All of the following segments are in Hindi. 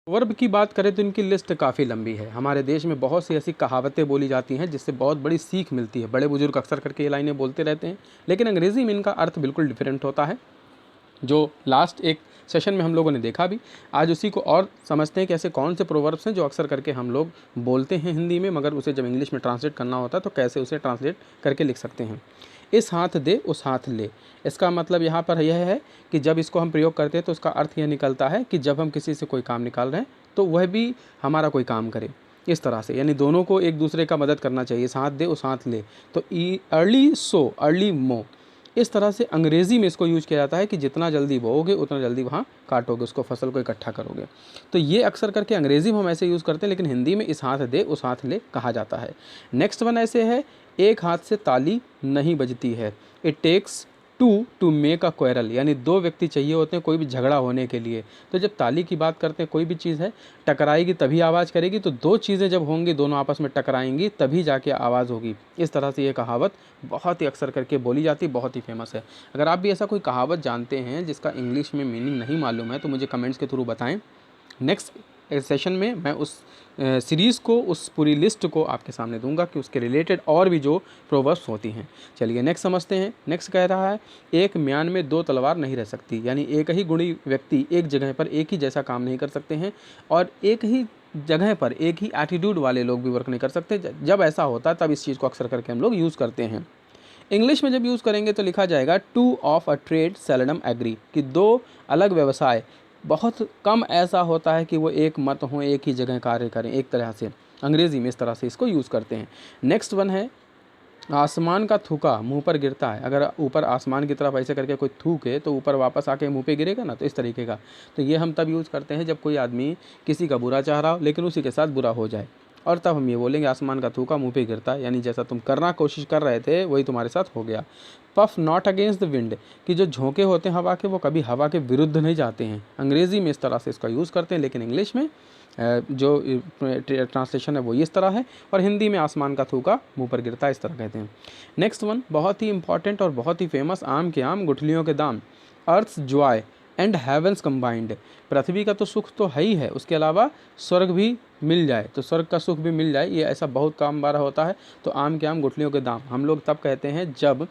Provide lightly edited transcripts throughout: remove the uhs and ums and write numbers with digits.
वर्ब की बात करें तो इनकी लिस्ट काफ़ी लंबी है। हमारे देश में बहुत सी ऐसी कहावतें बोली जाती हैं जिससे बहुत बड़ी सीख मिलती है। बड़े बुजुर्ग अक्सर करके ये लाइनें बोलते रहते हैं, लेकिन अंग्रेज़ी में इनका अर्थ बिल्कुल डिफरेंट होता है। जो लास्ट एक सेशन में हम लोगों ने देखा भी, आज उसी को और समझते हैं कि ऐसे कौन से प्रोवर्ब्स हैं जो अक्सर करके हम लोग बोलते हैं हिंदी में, मगर उसे जब इंग्लिश में ट्रांसलेट करना होता है तो कैसे उसे ट्रांसलेट करके लिख सकते हैं। इस हाथ दे उस हाथ ले, इसका मतलब यहाँ पर यह है कि जब इसको हम प्रयोग करते हैं तो उसका अर्थ यह निकलता है कि जब हम किसी से कोई काम निकाल रहे हैं तो वह भी हमारा कोई काम करे, इस तरह से, यानी दोनों को एक दूसरे का मदद करना चाहिए। इस हाथ दे उस हाथ ले, तो ई अर्ली सो अर्ली मो, इस तरह से अंग्रेज़ी में इसको यूज किया जाता है कि जितना जल्दी बोओगे उतना जल्दी वहाँ काटोगे, उसको फसल को इकट्ठा करोगे। तो ये अक्सर करके अंग्रेज़ी में हम ऐसे यूज़ करते हैं, लेकिन हिंदी में इस हाथ दे उस हाथ ले कहा जाता है। नेक्स्ट वन ऐसे है, एक हाथ से ताली नहीं बजती है। It takes two to make a quarrel, यानी दो व्यक्ति चाहिए होते हैं कोई भी झगड़ा होने के लिए। तो जब ताली की बात करते हैं, कोई भी चीज़ है टकराएगी तभी आवाज़ करेगी, तो दो चीज़ें जब होंगी दोनों आपस में टकराएंगी तभी जाके आवाज़ होगी। इस तरह से ये कहावत बहुत ही अक्सर करके बोली जाती है, बहुत ही फेमस है। अगर आप भी ऐसा कोई कहावत जानते हैं जिसका इंग्लिश में मीनिंग नहीं मालूम है तो मुझे कमेंट्स के थ्रू बताएं। नेक्स्ट सेशन में मैं उस सीरीज़ को, उस पूरी लिस्ट को आपके सामने दूंगा कि उसके रिलेटेड और भी जो प्रोवर्ब्स होती हैं। चलिए नेक्स्ट समझते हैं। नेक्स्ट कह रहा है, एक म्यान में दो तलवार नहीं रह सकती, यानी एक ही गुणी व्यक्ति एक जगह पर एक ही जैसा काम नहीं कर सकते हैं और एक ही जगह पर एक ही एटीट्यूड वाले लोग भी वर्क नहीं कर सकते। जब ऐसा होता है तब इस चीज़ को अक्सर करके हम लोग यूज़ करते हैं। इंग्लिश में जब यूज़ करेंगे तो लिखा जाएगा, two of a trade seldom agree, कि दो अलग व्यवसाय बहुत कम ऐसा होता है कि वो एक मत हों, एक ही जगह कार्य करें एक तरह से। अंग्रेज़ी में इस तरह से इसको यूज़ करते हैं। नेक्स्ट वन है, आसमान का थूका मुंह पर गिरता है। अगर ऊपर आसमान की तरफ ऐसे करके कोई थूके तो ऊपर वापस आके मुंह पे गिरेगा ना, तो इस तरीके का। तो ये हम तब यूज़ करते हैं जब कोई आदमी किसी का बुरा चाह रहा हो लेकिन उसी के साथ बुरा हो जाए, और तब हम ये बोलेंगे आसमान का थूका मुंह पे गिरता है, यानी जैसा तुम करना कोशिश कर रहे थे वही तुम्हारे साथ हो गया। Puff not against the wind, कि जो झोंके होते हैं हवा के वो कभी हवा के विरुद्ध नहीं जाते हैं। अंग्रेज़ी में इस तरह से इसका यूज़ करते हैं, लेकिन इंग्लिश में जो ट्रांसलेशन है वो इस तरह है, और हिंदी में आसमान का थूका मुंह पर गिरता है, इस तरह कहते हैं। नेक्स्ट वन बहुत ही इंपॉर्टेंट और बहुत ही फेमस, आम के आम गुठलियों के दाम, earth's joy and heavens combined. पृथ्वी का तो सुख तो है ही है, उसके अलावा स्वर्ग भी मिल जाए तो स्वर्ग का सुख भी मिल जाए, ये ऐसा बहुत काम बारा होता है। तो आम के आम गुठलियों के दाम हम लोग तब कहते हैं जब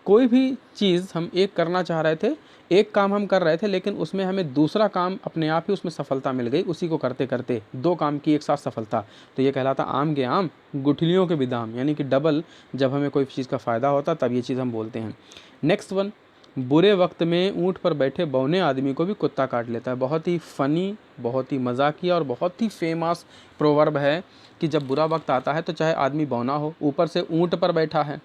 कोई भी चीज़ हम एक करना चाह रहे थे, एक काम हम कर रहे थे लेकिन उसमें हमें दूसरा काम अपने आप ही उसमें सफलता मिल गई, उसी को करते करते दो काम की एक साथ सफलता, तो ये कहलाता आम के आम गुठलियों के भी दाम, यानी कि डबल जब हमें कोई चीज़ का फ़ायदा होता तब ये चीज़ हम बोलते हैं। नेक्स्ट वन, बुरे वक्त में ऊँट पर बैठे बौने आदमी को भी कुत्ता काट लेता है। बहुत ही फ़नी, बहुत ही मजाकिया और बहुत ही फेमस प्रोवर्ब है कि जब बुरा वक्त आता है तो चाहे आदमी बौना हो, ऊपर से ऊँट पर बैठा है,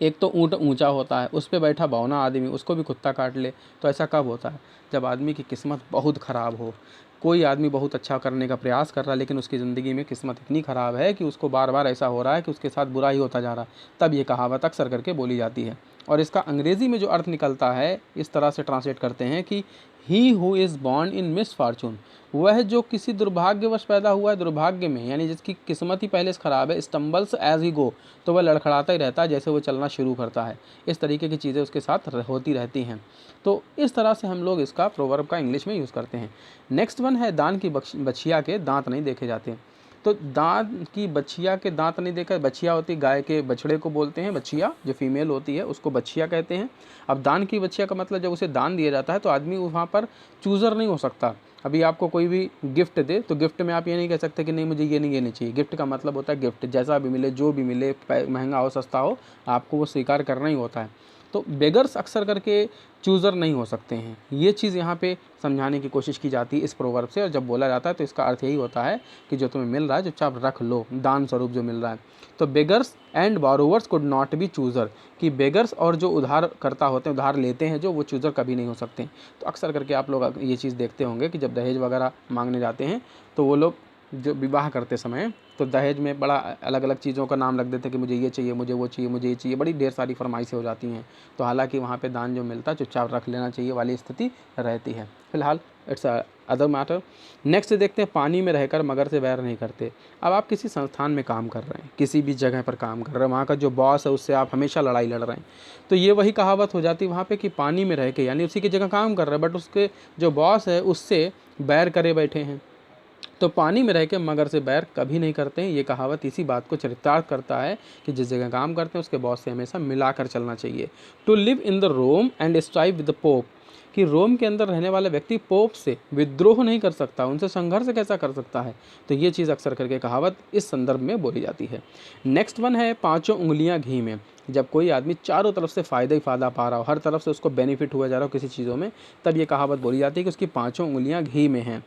एक तो ऊँट ऊंचा होता है, उस पर बैठा बौना आदमी, उसको भी कुत्ता काट ले। तो ऐसा कब होता है? जब आदमी की किस्मत बहुत ख़राब हो। कोई आदमी बहुत अच्छा करने का प्रयास कर रहा है लेकिन उसकी ज़िंदगी में किस्मत इतनी ख़राब है कि उसको बार बार ऐसा हो रहा है कि उसके साथ बुरा ही होता जा रहा है, तब ये कहावत अक्सर करके बोली जाती है। और इसका अंग्रेज़ी में जो अर्थ निकलता है इस तरह से ट्रांसलेट करते हैं कि he who is born in misfortune, वह जो किसी दुर्भाग्यवश पैदा हुआ है दुर्भाग्य में, यानी जिसकी किस्मत ही पहले से ख़राब है, स्टम्बल्स एज ही गो, तो वह लड़खड़ाता ही रहता है जैसे वो चलना शुरू करता है। इस तरीके की चीज़ें उसके साथ होती रहती हैं। तो इस तरह से हम लोग इसका प्रोवर्ब का इंग्लिश में यूज़ करते हैं। नेक्स्ट वन है, दान की बछिया के दांत नहीं देखे जाते। तो दांत की बछिया के दांत नहीं देखा, बछिया होती गाय के बछड़े को बोलते हैं, बछिया जो फीमेल होती है उसको बछिया कहते हैं। अब दान की बछिया का मतलब जब उसे दान दिया जाता है तो आदमी वहाँ पर चूज़र नहीं हो सकता। अभी आपको कोई भी गिफ्ट दे तो गिफ्ट में आप ये नहीं कह सकते कि नहीं मुझे ये नहीं चाहिए। गिफ्ट का मतलब होता है गिफ्ट, जैसा भी मिले जो भी मिले, महंगा हो सस्ता हो, आपको वो स्वीकार करना ही होता है। तो बेगर्स अक्सर करके चूज़र नहीं हो सकते हैं, ये चीज़ यहाँ पे समझाने की कोशिश की जाती है इस प्रोवर्ब से। और जब बोला जाता है तो इसका अर्थ यही होता है कि जो तुम्हें मिल रहा है चुपचाप रख लो, दान स्वरूप जो मिल रहा है। तो beggars and borrowers could not be chooser, कि बेगर्स और जो उधार करता होते हैं, उधार लेते हैं जो, वो चूज़र कभी नहीं हो सकते। तो अक्सर करके आप लोग ये चीज़ देखते होंगे कि जब दहेज वगैरह मांगने जाते हैं तो वो लोग जो विवाह करते समय तो दहेज में बड़ा अलग अलग चीज़ों का नाम रख देते हैं कि मुझे ये चाहिए, मुझे वो चाहिए, मुझे ये चाहिए, बड़ी ढेर सारी फरमाइशें हो जाती हैं। तो हालांकि वहाँ पे दान जो मिलता है चुपचाप रख लेना चाहिए वाली स्थिति रहती है। फिलहाल इट्स अदर मैटर। नेक्स्ट देखते हैं, पानी में रहकर मगर से वैर नहीं करते। अब आप किसी संस्थान में काम कर रहे हैं, किसी भी जगह पर काम कर रहे हैं, वहाँ का जो बॉस है उससे आप हमेशा लड़ाई लड़ रहे हैं, तो ये वही कहावत हो जाती है वहाँ पे कि पानी में रह के, यानी उसी की जगह काम कर रहे हैं बट उसके जो बॉस है उससे बैर करे बैठे हैं। तो पानी में रह के मगर से बैर कभी नहीं करते हैं। ये कहावत इसी बात को चरितार्थ करता है कि जिस जगह काम करते हैं उसके बॉस से हमेशा मिलाकर चलना चाहिए। To live in the Rome and strive with the pope, कि रोम के अंदर रहने वाला व्यक्ति पोप से विद्रोह नहीं कर सकता, उनसे संघर्ष कैसा कर सकता है। तो ये चीज़ अक्सर करके कहावत इस संदर्भ में बोली जाती है। नेक्स्ट वन है पांचों उंगलियां घी में। जब कोई आदमी चारों तरफ से फ़ायदा ही फ़ायदा पा रहा हो, हर तरफ से उसको बेनिफिट हुआ जा रहा हो किसी चीज़ों में, तब ये कहावत बोली जाती है कि उसकी पांचों उंगलियां घी में हैं।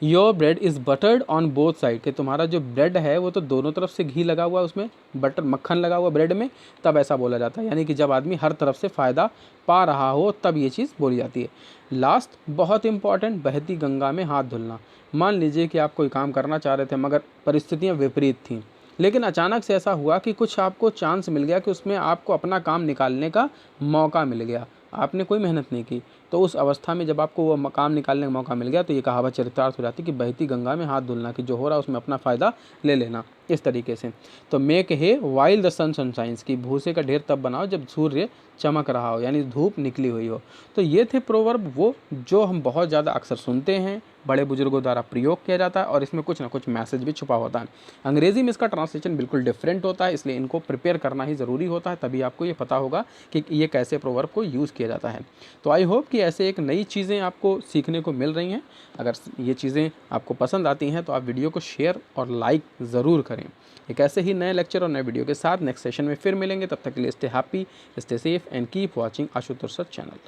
Your bread is buttered on both side, कि तुम्हारा जो ब्रेड है वो तो दोनों तरफ से घी लगा हुआ है, उसमें बटर मक्खन लगा हुआ ब्रेड में, तब ऐसा बोला जाता है। यानी कि जब आदमी हर तरफ से फ़ायदा पा रहा हो तब ये चीज़ बोली जाती है। लास्ट बहुत इंपॉर्टेंट, बहती गंगा में हाथ धुलना। मान लीजिए कि आप कोई काम करना चाह रहे थे मगर परिस्थितियाँ विपरीत थीं, लेकिन अचानक से ऐसा हुआ कि कुछ आपको चांस मिल गया कि उसमें आपको अपना काम निकालने का मौका मिल गया, आपने कोई मेहनत नहीं की। तो उस अवस्था में जब आपको वो काम निकालने का मौका मिल गया तो ये कहावत चरितार्थ हो जाती है कि बहती गंगा में हाथ धुलना, कि जो हो रहा है उसमें अपना फ़ायदा ले लेना, इस तरीके से। तो मेक हे वाइल द सन सनशाइन्स, की भूसे का ढेर तब बनाओ जब सूर्य चमक रहा हो, यानी धूप निकली हुई हो। तो ये थे प्रोवर्ब, वो जो हम बहुत ज़्यादा अक्सर सुनते हैं, बड़े बुजुर्गों द्वारा प्रयोग किया जाता है और इसमें कुछ ना कुछ मैसेज भी छुपा होता है। अंग्रेज़ी में इसका ट्रांसलेशन बिल्कुल डिफरेंट होता है, इसलिए इनको प्रिपेयर करना ही ज़रूरी होता है, तभी आपको ये पता होगा कि ये कैसे प्रोवर्ब को यूज़ किया जाता है। तो आई होप कि ऐसे एक नई चीज़ें आपको सीखने को मिल रही हैं। अगर ये चीज़ें आपको पसंद आती हैं तो आप वीडियो को शेयर और लाइक ज़रूर करें। एक ऐसे ही नए लेक्चर और नए वीडियो के साथ नेक्स्ट सेशन में फिर मिलेंगे। तब तक के लिए stay happy, stay safe and keep watching Ashutosh sir channel.